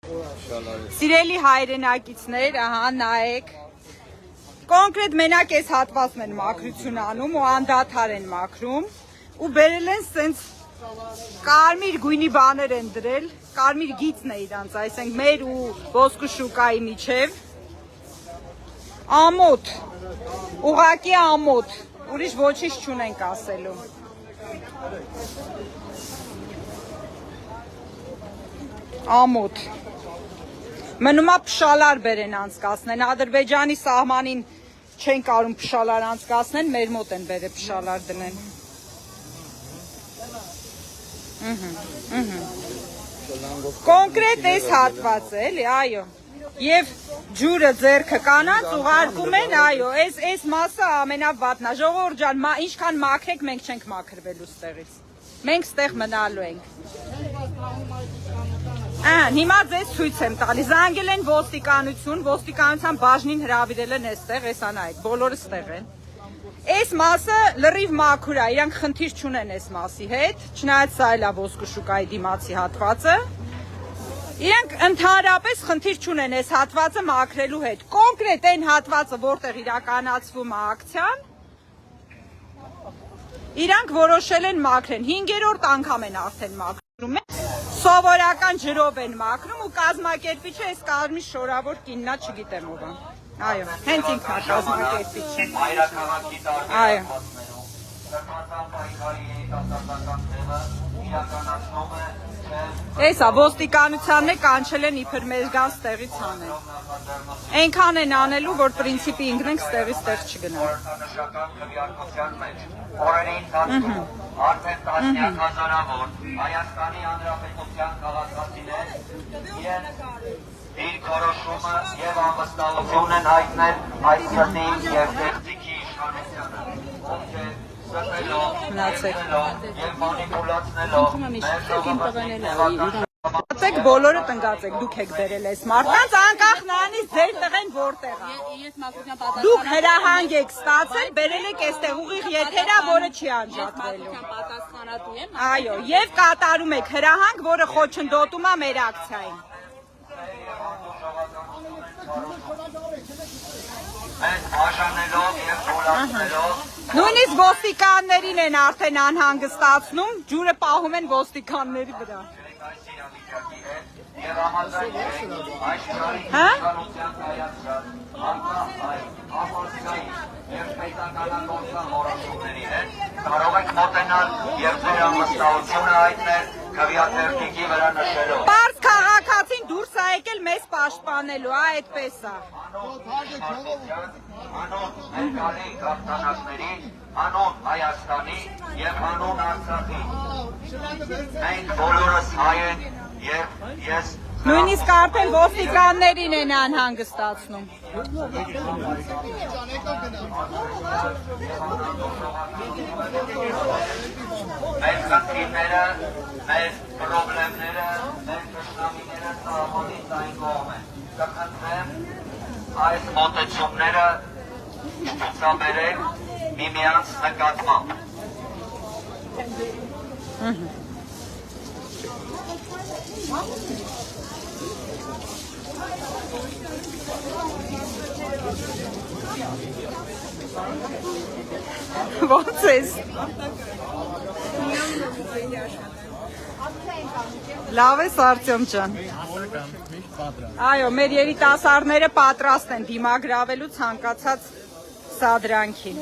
Սիրելի հայրենակիցներ, ահա նայեք։ Կոնկրետ մենակ այս հատվածն են մաքրություն անում ու անդադար են մաքրում ու բերել են սենց կարմիր գույնի բաներ են դրել, կարմիր գիծն է իրանց, այսինքն մեր ու ոսկու շուկայի միջև։ Ամոթ, ուղղակի ամոթ, ուրիշ ոչինչ չունենք ասելու։ Ամոթ։ Մնում է փշալար բերեն անցկացնեն, Ադրբեջանի սահմանին չեն կարում փշալար անցկացնեն, մեր մոտ են բերել փշալար դնեն։ Կոնկրետ այս հատվածը էլի, այո։ Եվ ջուրը ձեռքը կանած ուղարկում են, այո, այս մասը ամենավատն է։ Ժողովուրդ ջան, ինչքան մաքրեք, մենք չենք մաքրվելու ստեղից։ Մենք ստեղ մնալու ենք։ Հիմա ձեզ ցույց եմ տալի, զանգել են ոստիկանություն, ոստիկանության բաժնին հրավիրել են այստեղ, հեսա նայեք, բոլորը ստեղ են։ Այս մասը լրիվ մաքուր է, իրանք խնդիր չունեն այս մասի հետ, չնայած սա էլ է ոսկու շուկայի դիմացի հատվածը։ Իրանք ընդհանրապես խնդիր չունեն այս հատվածը մաքրելու հետ։ Կոնկրետ այն հատվածը, որտեղ իրականացվում է ակցիան, իրանք որոշել են մաքրեն, 5-րդ անգամ են արդեն մաքրում։ Սովորական ջրով են մաքրում ու կազմակերպիչը այս կարմիր շորավոր կիննա չգիտեմ ով է։ Այո, հենց ինքն է կազմակերպիչը։ Այո։ Էսա ոստիկանությանն է կանչել են իբր մեզգան ստեղից անել։ Այնքան են անելու, որ պրինցիպի ինքնենք ստեղից ստեղ չգնանք։ Օրերի ընթացքում արդեն տասնյակ հազարավոր Հայաստանի Հանրապետության քաղաքացիներ իրենց դիրքորոշումը եւ անվստահություն են հայտնել այս ցտի եւ տեխնիկի իշխանությանը, ովքեր ստելով եւ մանիպուլացնելով Տնգացեք, բոլորը տնգացեք, դուք եք բերել այս մարդկանց, անկախ նրանից ձեր տղեն որտեղ է։ Դուք հրահանգ եք ստացել, բերել եք այստեղ ուղիղ եթերա, որը չի անջատվելու։ Այո, եւ կատարում եք հրահանգ, որը խոչընդոտում է մեր ակցիային։ Նույնիսկ ոստիկաններին են արդեն անհանգստացնում, ջուրը պահում են ոստիկանների վրա։ Կարող եք մոտենալ և ձեր անվստահությունը հայտնել քվեաթերթիկի վրա նշելով։ Պարզ քաղաքացին դուրս է եկել մեզ պաշտպանելու, այդպես է։ Անոն ներկալի գաղթանակների, անոն Հայաստանի և անոն Արցախի։ Մենք բոլորս հայ ենք և ես Նույնիսկ արդեն ոստիկաններին են անհանգստացնում։ Մեր խնդիրները, մեր պրոբլեմները, մեր թշնամիները սահմանից այն կողմ են։ Կխնդրեմ այս մոտեցումները ցուցաբերել միմյանց նկատմամբ։ Ոնց ես։ Լավ ես Արտյոմ ջան։ Այո, մեր երիտասարդները պատրաստ են դիմագրավելու ցանկացած սադրանքին։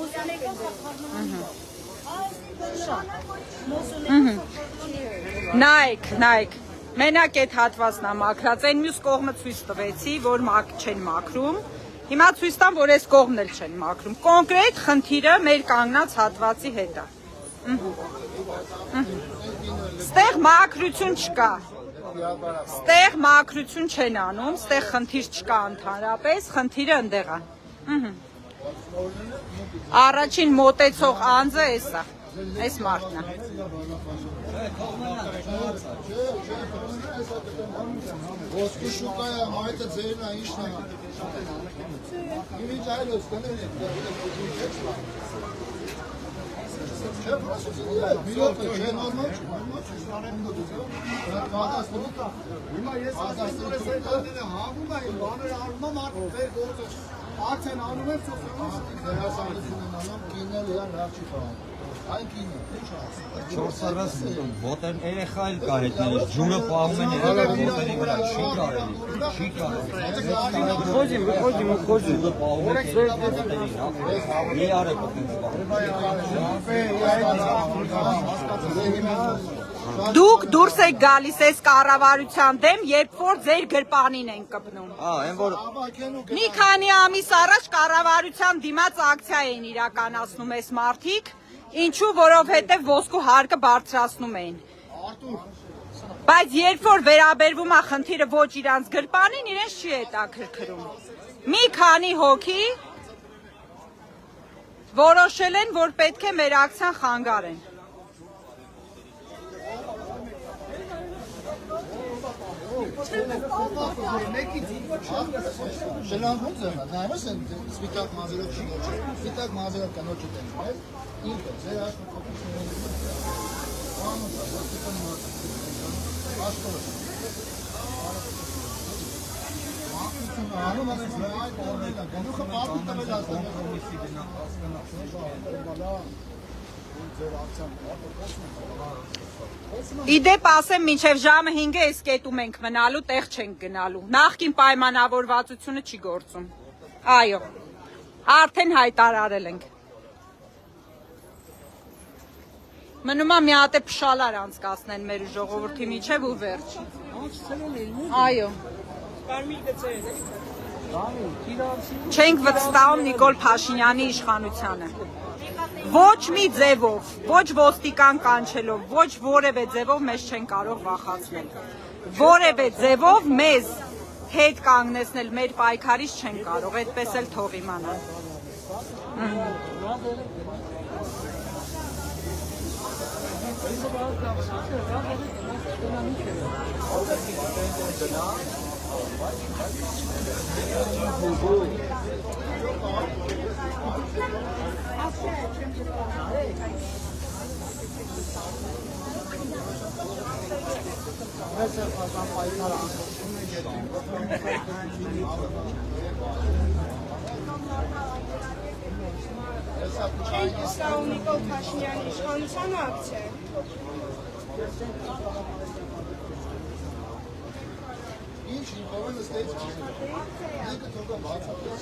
Նայեք, մենակ այդ հատվածն է մաքրած, այն մյուս կողմը ցույց տվեցի, որ չեն մաքրում, հիմա ցույց տամ, որ այս կողմն էլ չեն մաքրում, կոնկրետ խնդիրը մեր կանգնած հատվածի հետ է, ստեղ մաքրություն չկա, ստեղ մաքրություն չեն անում, ստեղ խնդիր չկա ընդհանրապես, խնդիրը ընդեղ է, առաջին մոտեցող անձը էս է, այս մարդն է։ Ոսկու շուկայա, մայթը ձերն է, իշն է։ Իմիջ այլոց կները։ Արդեն անում եմ Չորսարած ոտեն երեխա էլ կա հետների, ջուրը պահում են երեխա ոտերի վրա, չի կարելի, չի կարելի։ Ջուրը պահում են երեխա ոտերի, մի արեք ոտենց պահում։ Դուք դուրս եք գալիս այս կառավարության դեմ, երբ որ ձեր գրպանին են կպնում։ Մի քանի ամիս առաջ կառավարության դիմաց ակցիա էին իրականացնում այս մարդիկ, ինչու որովհետև ոսկու հարկը բարձրացնում էին։ Բայց երբ որ վերաբերվում է խնդիրը ոչ իրանց գրպանին, իրենց չի հետաքրքրում։ Մի քանի հոգի որոշել են, որ պետք է մեր ակցիան խանգարեն։ Շլանգում ձեռնա, նայմս են սպիտակ մազերով չի գոչը, սպիտակ մազերով կանոչը տենի, բայց ինքը, ձեր Իդեպ ասեմ, մինչև ժամը 5-ը այս կետում ենք մնալու, տեղ չենք գնալու։ Նախկին պայմանավորվածությունը չի գործում։ Այո, արդեն հայտարարել ենք։ Մնում է մի հատ է փշալար անցկացնեն մեր ժողովրդի միջև ու վերջ։ Այո։ Չենք վստահում Նիկոլ Փաշինյանի իշխանությանը։ Ոչ մի ձևով, ոչ ոստիկան կանչելով, ոչ որևէ ձևով մեզ չեն կարող վախացնել։ Որևէ ձևով մեզ հետ կանգնեցնել մեր պայքարից չեն կարող, այդպես էլ թող իմանան։ Չենք վստահում Նիկոլ Փաշինյանի իշխանությանը ակցիա։ ինչ ինքովեն ստեյց ինքը թողա բացատրել։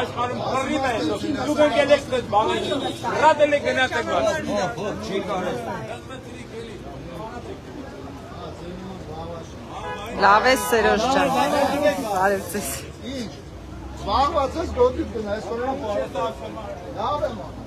Աշխարհում խռիվ է, դուք եկել եք դες բանը, ռադել եք գնացեք բան։ Չի կարելի։ Լավ է Սերոժ ջան։ Բարև ձեզ։ Ինչ, զբաղված ես գոտիք գնա, այսօր եմ լավ եմ անում։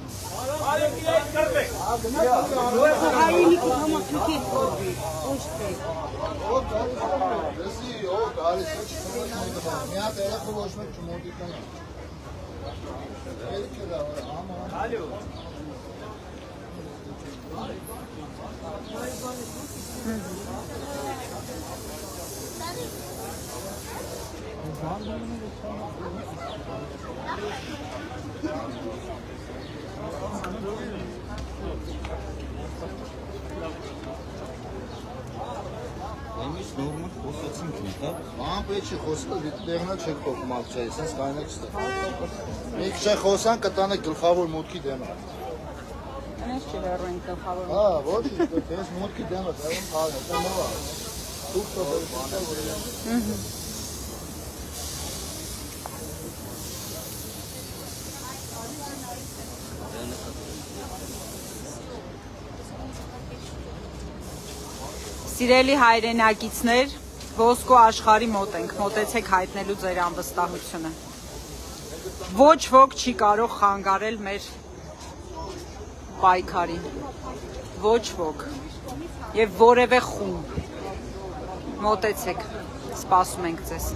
Εμείς նորմալ խոսացինք նետա։ Ման պետք չի խոսքը դեղնա չեք փոխում ակցիայի, sense կանեք ստե։ Մի քիչ խոսան կտանեք գլխավոր մուտքի դեմը։ Այնպես չի լեռու ենք գլխավոր։ Հա, ոչ, դες մուտքի դեմը, դեռ խաղը, դա նոր է։ Դուք դեռ բանը։ Սիրելի հայրենակիցներ, ոսկու աշխարհի մոտ ենք, մոտեցեք հայտնելու ձեր անվստահությունը։ Ոչ ոք չի կարող խանգարել մեր պայքարին։ Ոչ ոք։ Եվ որևէ խումբ։ Մոտեցեք, սպասում ենք ձեզ։